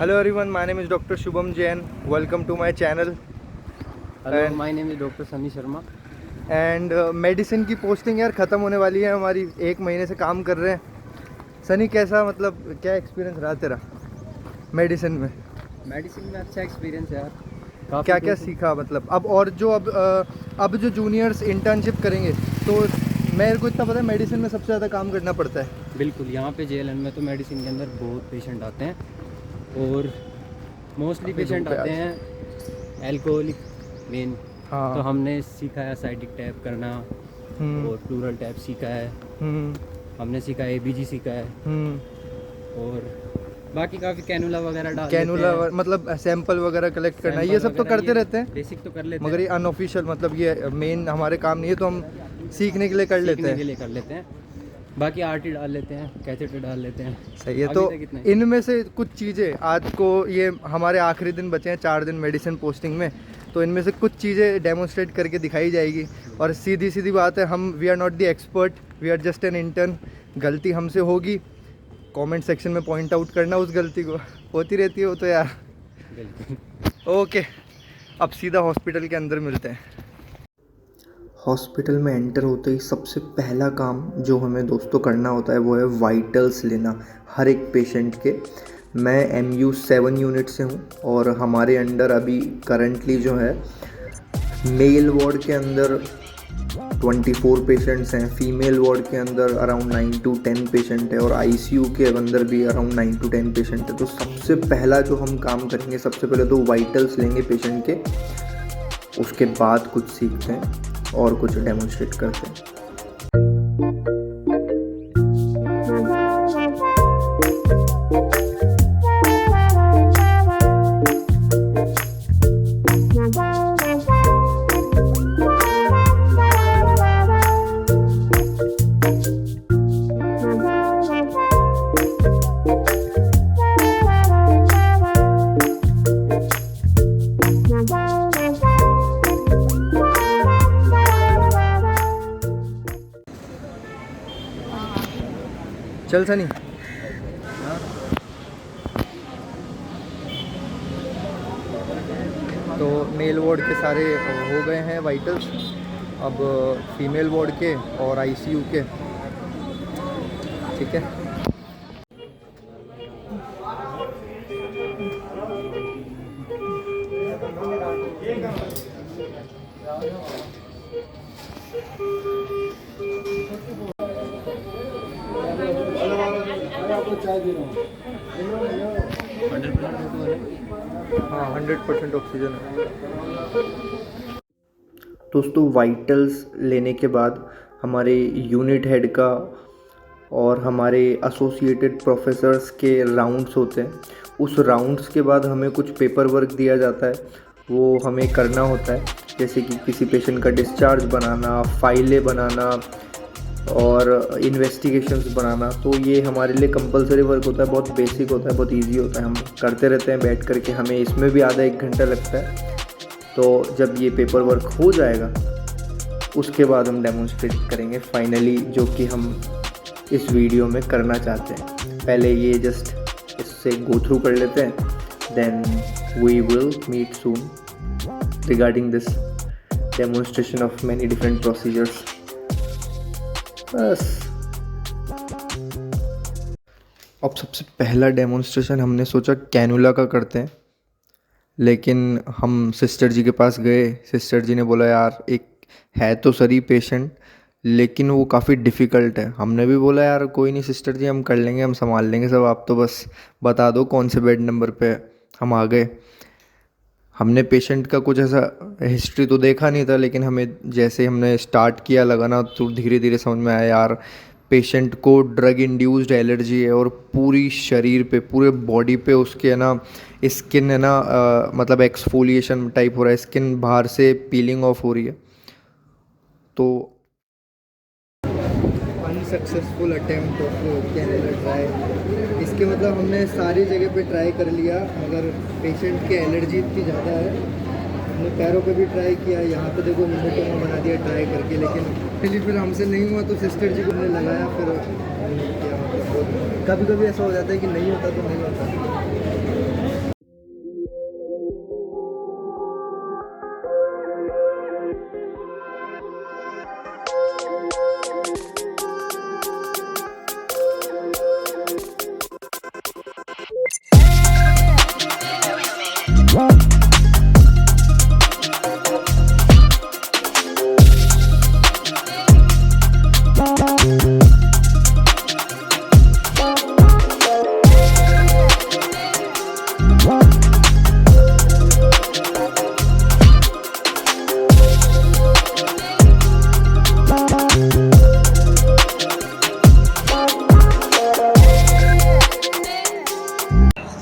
Hello everyone, my name is Dr. Shubham Jain. Welcome to my channel. Hello, my name is doctor Sunny Sharma. And medicine की posting यार ख़त्म होने वाली है हमारी। 1 महीने से काम कर रहे हैं। सनी कैसा मतलब क्या एक्सपीरियंस रहा तेरा मेडिसिन में? मेडिसिन में अच्छा एक्सपीरियंस है यार। क्या क्या सीखा मतलब अब जो जूनियर्स इंटर्नशिप करेंगे तो मेरे को इतना पता है मेडिसिन में सबसे ज़्यादा काम करना पड़ता है। बिल्कुल, यहाँ पे JLN में तो मेडिसिन के अंदर बहुत पेशेंट आते हैं और मोस्टली पेशेंट आते हैं एल्कोहलिक मेन। हाँ। तो हमने सीखा है साइडिक टैप करना और प्लूरल टैप सीखा है। हमने सीखा है ABG सीखा है और बाकी काफ़ी कैनुला वगैरह कैनुला मतलब सैंपल वगैरह कलेक्ट करना, ये सब तो करते रहते हैं, बेसिक तो कर लेते मगर ये अनऑफिशियल मतलब ये मेन हमारे काम नहीं है, तो हम सीखने के लिए कर लेते हैं। के लिए कर लेते हैं। बाकी RT डाल लेते हैं, कैथेटर डाल लेते हैं। सही है। तो इनमें से कुछ चीज़ें आज को, ये हमारे आखिरी दिन बचे हैं 4 दिन मेडिसिन पोस्टिंग में, तो इनमें से कुछ चीज़ें डेमोन्स्ट्रेट करके दिखाई जाएगी। और सीधी सीधी बात है, हम we are not the expert, we are just an intern. गलती हमसे होगी, कमेंट सेक्शन में पॉइंट आउट करना उस गलती को, होती रहती है वो तो यार। ओके, अब सीधा हॉस्पिटल के अंदर मिलते हैं। हॉस्पिटल में एंटर होते ही सबसे पहला काम जो हमें दोस्तों करना होता है वो है वाइटल्स लेना हर एक पेशेंट के। मैं MU 7 यूनिट से हूँ और हमारे अंडर अभी करंटली जो है मेल वार्ड के अंदर 24 पेशेंट्स हैं, फीमेल वार्ड के अंदर अराउंड 9 to 10 पेशेंट है और ICU के अंदर भी अराउंड 9 to 10 पेशेंट है। तो सबसे पहला जो हम काम करेंगे, सबसे पहले तो वाइटल्स लेंगे पेशेंट के, उसके बाद कुछ सीखते हैं और कुछ डेमोन्स्ट्रेट करते हैं। चल सनी। तो मेल वार्ड के सारे हो गए हैं वाइटल्स, अब फीमेल वार्ड के और ICU के, ठीक है। हाँ 100% ऑक्सीजन है। दोस्तों वाइटल्स लेने के बाद हमारे यूनिट हेड का और हमारे एसोसिएटेड प्रोफेसर्स के राउंड्स होते हैं। उस राउंड्स के बाद हमें कुछ पेपर वर्क दिया जाता है, वो हमें करना होता है, जैसे कि किसी पेशेंट का डिस्चार्ज बनाना, फाइलें बनाना और इन्वेस्टिगेशंस बनाना। तो ये हमारे लिए कंपलसरी वर्क होता है, बहुत बेसिक होता है, बहुत इजी होता है, हम करते रहते हैं बैठ करके। हमें इसमें भी आधा 1 घंटा लगता है। तो जब ये पेपर वर्क हो जाएगा उसके बाद हम डेमोन्स्ट्रेट करेंगे फाइनली, जो कि हम इस वीडियो में करना चाहते हैं। पहले ये जस्ट इससे गो थ्रू कर लेते हैं, then we will meet soon regarding this demonstration of many different procedures. बस अब सबसे पहला डेमोन्स्ट्रेशन हमने सोचा कैनुला का करते हैं, लेकिन हम सिस्टर जी के पास गए। सिस्टर जी ने बोला यार एक है तो सही पेशेंट, लेकिन वो काफ़ी डिफ़िकल्ट है। हमने भी बोला यार कोई नहीं सिस्टर जी, हम कर लेंगे, हम संभाल लेंगे सब, आप तो बस बता दो कौन से बेड नंबर पे। हम आ गए। हमने पेशेंट का कुछ ऐसा हिस्ट्री तो देखा नहीं था, लेकिन हमें जैसे हमने स्टार्ट किया लगाना तो धीरे धीरे समझ में आया यार पेशेंट को ड्रग इंड्यूस्ड एलर्जी है और पूरी शरीर पे, पूरे बॉडी पे उसके है ना स्किन है ना मतलब एक्सफोलिएशन टाइप हो रहा है, स्किन बाहर से पीलिंग ऑफ हो रही है। तो unsuccessful attempt of cannula try, इसके मतलब हमने सारी जगह पे ट्राई कर लिया, मगर पेशेंट की एलर्जी इतनी ज़्यादा है। हमने पैरों पे भी ट्राई किया, यहाँ पे देखो हिमोटोमा बना दिया ट्राई करके, लेकिन फिर हमसे नहीं हुआ तो सिस्टर जी को हमने लगाया। फिर क्या मतलब कभी कभी ऐसा हो जाता है कि नहीं होता तो नहीं होता।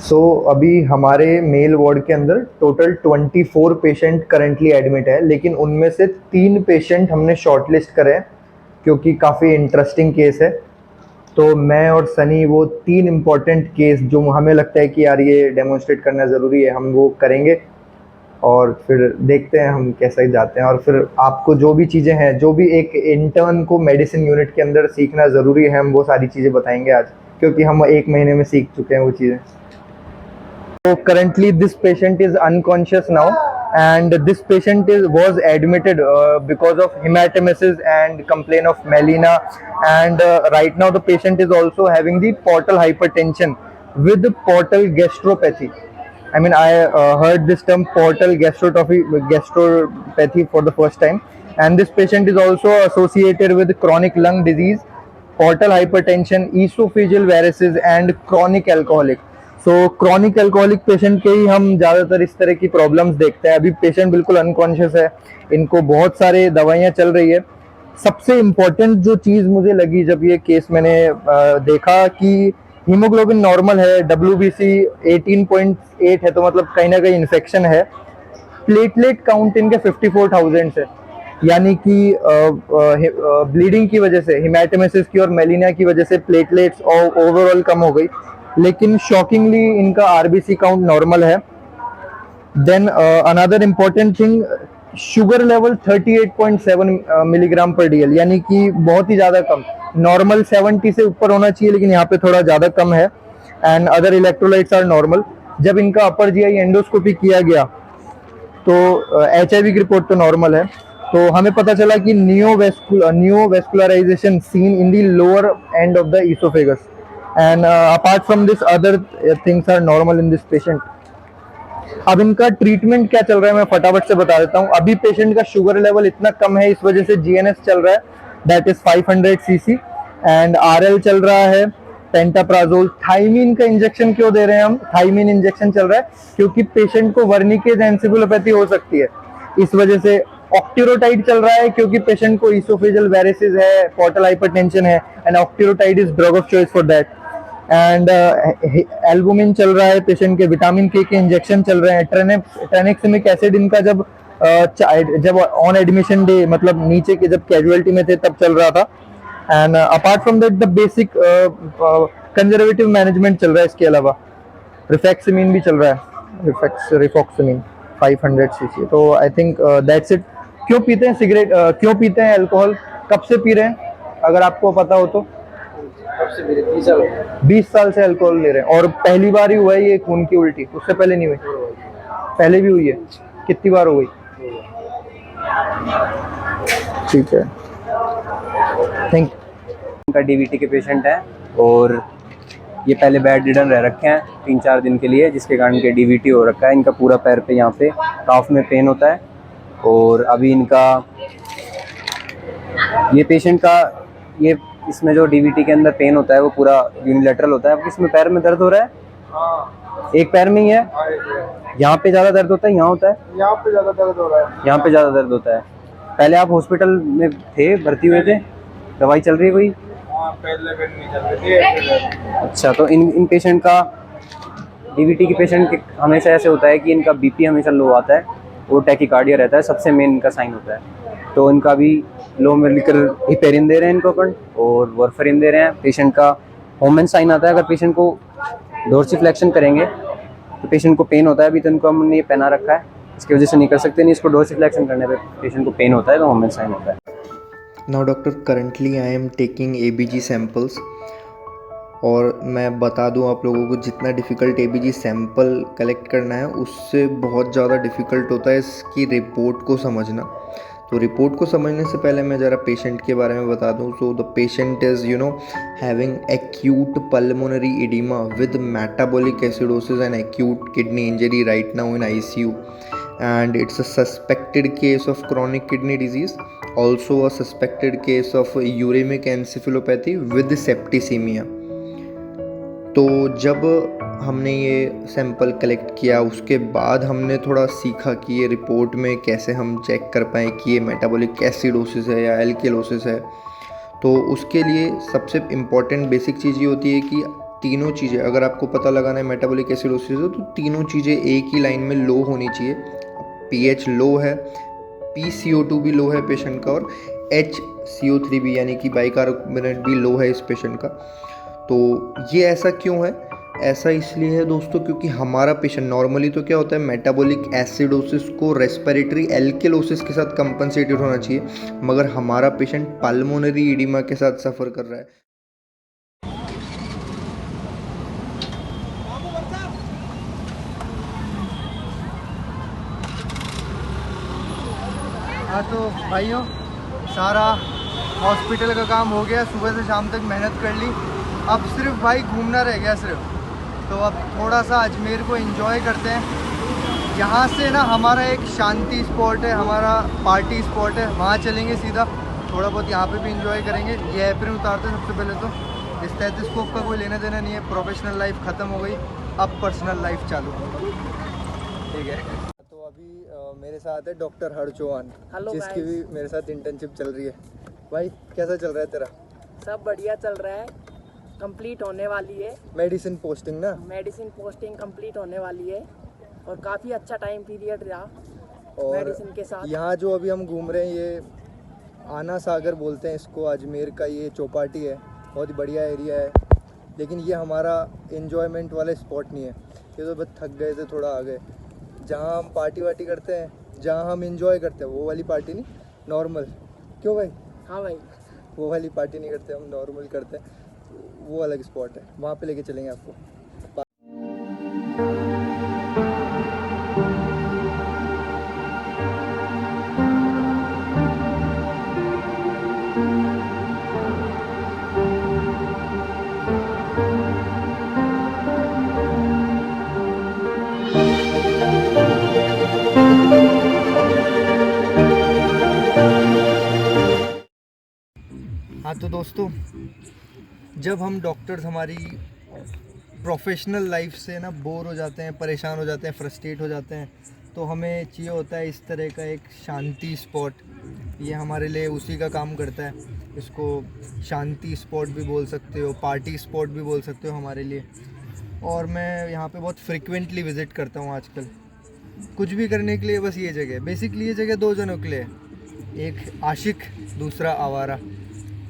सो अभी हमारे मेल वार्ड के अंदर टोटल 24 पेशेंट करंटली एडमिट है, लेकिन उनमें से 3 पेशेंट हमने शॉर्टलिस्ट करे हैं क्योंकि काफ़ी इंटरेस्टिंग केस है। तो मैं और सनी वो 3 इम्पॉर्टेंट केस जो हमें लगता है कि यार ये डेमोन्स्ट्रेट करना ज़रूरी है, हम वो करेंगे और फिर देखते हैं हम कैसे जाते हैं। और फिर आपको जो भी चीज़ें हैं, जो भी एक इंटर्न को मेडिसिन यूनिट के अंदर सीखना ज़रूरी है, हम वो सारी चीज़ें बताएंगे आज, क्योंकि हम 1 महीने में सीख चुके हैं वो चीज़ें। So currently this patient is unconscious now, and this patient was admitted because of hematemesis and complaint of melena, and right now the patient is also having the portal hypertension with portal gastropathy. I mean, I heard this term portal gastropathy for the first time, and this patient is also associated with chronic lung disease, portal hypertension, esophageal varices and chronic alcoholic. So chronic alcoholic patient के ही हम ज़्यादातर इस तरह की problems देखते हैं। अभी patient बिल्कुल अनकॉन्शियस है, इनको बहुत सारे दवाइयाँ चल रही है। सबसे इम्पोर्टेंट जो चीज़ मुझे लगी जब ये केस मैंने देखा कि हीमोग्लोबिन नॉर्मल है, WBC 18.8 है, तो मतलब कहीं ना कहीं इन्फेक्शन है। प्लेटलेट काउंट इनके 54,000 है, यानी कि ब्लीडिंग की वजह से, हिमैटेमेसिस की और मेलिना की वजह से प्लेटलेट्स ओवरऑल कम हो गई, लेकिन शॉकिंगली इनका आरबीसी काउंट नॉर्मल है। Then another important thing, sugar level 38.7 milligram per dL, यानी कि बहुत ही ज़्यादा कम। नॉर्मल 70 से ऊपर होना चाहिए, लेकिन यहाँ पे थोड़ा ज़्यादा कम है। And other electrolytes are normal. जब इनका अपर जीआई एंडोस्कोपी किया गया तो HIV की रिपोर्ट तो नॉर्मल है, तो हमें पता चला कि neovascularisation seen in the lower end of the oesophagus, and apart from this other things are normal in this patient. अब इनका ट्रीटमेंट क्या चल रहा है मैं फटाफट से बता देता हूँ। अभी पेशेंट का शुगर लेवल इतना कम है, इस वजह से GNS चल रहा है, that is 500 cc, and RL चल रहा है, पेंटाप्राजोल। थाइमीन का इंजेक्शन क्यों दे रहे हैं हम? थाइमीन इंजेक्शन चल रहा है क्योंकि पेशेंट को वर्निकेज एंसेफेलोपैथी हो सकती है, इस वजह से। ऑक्टेरोटाइड चल रहा है क्योंकि पेशेंट को इसोफेजियल वेरिसेस है, पोर्टल हाइपरटेंशन है, and octreotide is drug of choice for that. And albumin चल रहा है, पेशेंट के विटामिन के इंजेक्शन चल रहे हैं। ट्रेनेक्सिमिक एसिड इनका जब ऑन एडमिशन डे, मतलब नीचे के जब कैजुअलिटी में थे तब चल रहा था। And apart from that the basic conservative management चल रहा है। इसके अलावा रिफैक्सिमिन भी चल रहा है, रिफॉक्सिमिन 500 cc। तो आई थिंक दैट्स इट। क्यों पीते हैं सिगरेट, क्यों पीते हैं अल्कोहल, कब से पी रहे हैं, अगर आपको पता हो तो? 20 साल से अल्कोहल ले रहे हैं, और पहली बार ही हुआ है ये खून की उल्टी? उससे पहले नहीं हुई? पहले भी हुई है? कितनी बार हो गई? ठीक है, थैंक यू। इनका DVT के पेशेंट हैं और ये पहले बेड रिडन रह रखे हैं 3-4 दिन के लिए, जिसके कारण के DVT हो रखा है। इनका पूरा पैर पे यहाँ पे काफ में पेन होता है, और अभी इनका ये पेशेंट का ये इसमें जो DVT के अंदर पेन होता है वो पूरा यूनिलैटरल होता है। अब इसमें पैर में दर्द हो रहा है? एक पैर में ही है? यहाँ पे ज़्यादा दर्द होता है, यहाँ होता है? यहाँ पे ज्यादा दर्द हो रहा है। यहाँ पे ज़्यादा दर्द होता है। पहले आप हॉस्पिटल में थे, भर्ती हुए थे, दवाई चल रही है कोई? पहले भी नहीं चल रही थी। अच्छा, तो इन पेशेंट का, DVT के पेशेंट के हमेशा ऐसे होता है कि इनका BP हमेशा लो आता है और टैकीकार्डिया रहता है, सबसे मेन इनका साइन होता है। तो इनका भी लो मोलिकुलर हिपेरिन दे रहे हैं इनको अपन, और वारफरिन दे रहे हैं। पेशेंट का होमन साइन आता है, अगर पेशेंट को डोर्सिफ्लेक्शन करेंगे तो पेशेंट को पेन होता है। अभी तो इनको हमने ये पहना रखा है, इसकी वजह से नहीं कर सकते, नहीं इसको डोर्सिफ्लेक्शन करने पे पेशेंट को पेन होता है, तो होमन साइन होता है। Now doctor, currently I am taking ABG samples, और मैं बता दूं आप लोगों को, जितना डिफ़िकल्ट ABG सैंपल कलेक्ट करना है उससे बहुत ज़्यादा डिफ़िकल्ट होता है इसकी रिपोर्ट को समझना। तो रिपोर्ट को समझने से पहले मैं ज़रा पेशेंट के बारे में बता दूं। So the patient is having acute pulmonary oedema with metabolic acidosis and acute kidney injury right now in ICU, and it's a suspected case of chronic kidney disease, also a suspected case of uremic encephalopathy with septicemia। तो जब हमने ये sample collect किया उसके बाद हमने थोड़ा सीखा कि ये रिपोर्ट में कैसे हम चेक कर पाएँ कि ये मेटाबॉलिक एसिडोसिस है या एल्केलोसिस है। तो उसके लिए सबसे इम्पॉर्टेंट बेसिक चीज़ ये होती है कि तीनों चीज़ें अगर आपको पता लगाना है मेटाबॉलिक एसिडोसिस है, तो तीनों चीज़ें एक ही लाइन में लो होनी चाहिए। पीएच लो है, PCO2 भी लो है पेशेंट का, और HCO3 भी यानी कि बाइकार्बोनेट भी लो है इस पेशेंट का। तो ये ऐसा क्यों है? ऐसा इसलिए है दोस्तों क्योंकि हमारा पेशेंट नॉर्मली तो क्या होता है, मेटाबॉलिक एसिडोसिस को रेस्पिरेटरी एल्केलोसिस के साथ कंपनसेटेड होना चाहिए, मगर हमारा पेशेंट पल्मोनरी एडिमा के साथ सफ़र कर रहा है। हाँ तो भाइयों, सारा हॉस्पिटल का काम हो गया, सुबह से शाम तक मेहनत कर ली, अब सिर्फ भाई घूमना रह गया सिर्फ। तो अब थोड़ा सा अजमेर को एंजॉय करते हैं। यहाँ से ना हमारा एक शांति स्पॉट है, हमारा पार्टी स्पॉट है, वहाँ चलेंगे सीधा। थोड़ा बहुत यहाँ पे भी एंजॉय करेंगे। ये एप्रिन उतारते हैं सबसे पहले तो। इस स्टेथोस्कोप का कोई लेना देना नहीं है, प्रोफेशनल लाइफ ख़त्म हो गई, अब पर्सनल लाइफ चालू। ठीक है, तो अभी मेरे साथ है डॉक्टर हर चौहान, जिसकी भी मेरे साथ इंटर्नशिप चल रही है। भाई कैसा चल रहा है तेरा? सब बढ़िया चल रहा है, कंप्लीट होने वाली है मेडिसिन पोस्टिंग ना? मेडिसिन पोस्टिंग कंप्लीट होने वाली है और काफ़ी अच्छा टाइम पीरियड रहा और मेडिसिन के साथ। यहाँ जो अभी हम घूम रहे हैं, ये आना सागर बोलते हैं इसको, अजमेर का ये चौपाटी है, बहुत ही बढ़िया एरिया है। लेकिन ये हमारा एन्जॉयमेंट वाला स्पॉट नहीं है, ये तो बस थक गए थे, थोड़ा आ गए। जहाँ हम पार्टी वार्टी करते हैं, जहाँ हम इंजॉय करते हैं, वो वाली पार्टी नहीं, नॉर्मल। क्यों भाई? हाँ भाई, वो वाली पार्टी नहीं करते हम, नॉर्मल करते हैं। वो अलग स्पॉट है, वहाँ पे लेके चलेंगे आपको। हाँ तो दोस्तों, जब हम डॉक्टर्स हमारी प्रोफेशनल लाइफ से ना बोर हो जाते हैं, परेशान हो जाते हैं, फ्रस्ट्रेट हो जाते हैं, तो हमें चाहिए होता है इस तरह का एक शांति स्पॉट। ये हमारे लिए उसी का काम करता है। इसको शांति स्पॉट भी बोल सकते हो, पार्टी स्पॉट भी बोल सकते हो हमारे लिए। और मैं यहाँ पे बहुत फ्रिक्वेंटली विज़िट करता हूँ आजकल, कुछ भी करने के लिए। बस ये जगह, बेसिकली ये जगह दो जनों के लिए, एक आशिक, दूसरा आवारा।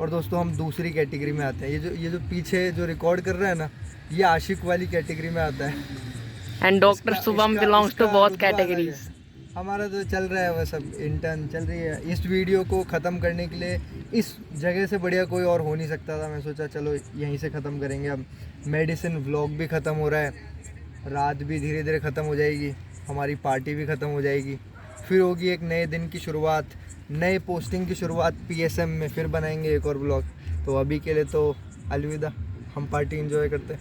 और दोस्तों हम दूसरी कैटेगरी में आते हैं। ये जो पीछे जो रिकॉर्ड कर रहा है ना, ये आशिक वाली कैटेगरी में आता है। And doctor Shubham belongs to both categories. हमारा तो चल रहा है, वह सब इंटर्न चल रही है। इस वीडियो को ख़त्म करने के लिए इस जगह से बढ़िया कोई और हो नहीं सकता था। मैं सोचा चलो यहीं से ख़त्म करेंगे। अब मेडिसिन व्लॉग भी ख़त्म हो रहा है, रात भी धीरे धीरे ख़त्म हो जाएगी, हमारी पार्टी भी ख़त्म हो जाएगी, फिर होगी एक नए दिन की शुरुआत, नए पोस्टिंग की शुरुआत। PSM में फिर बनाएंगे एक और ब्लॉग। तो अभी के लिए तो अलविदा, हम पार्टी एंजॉय करते हैं।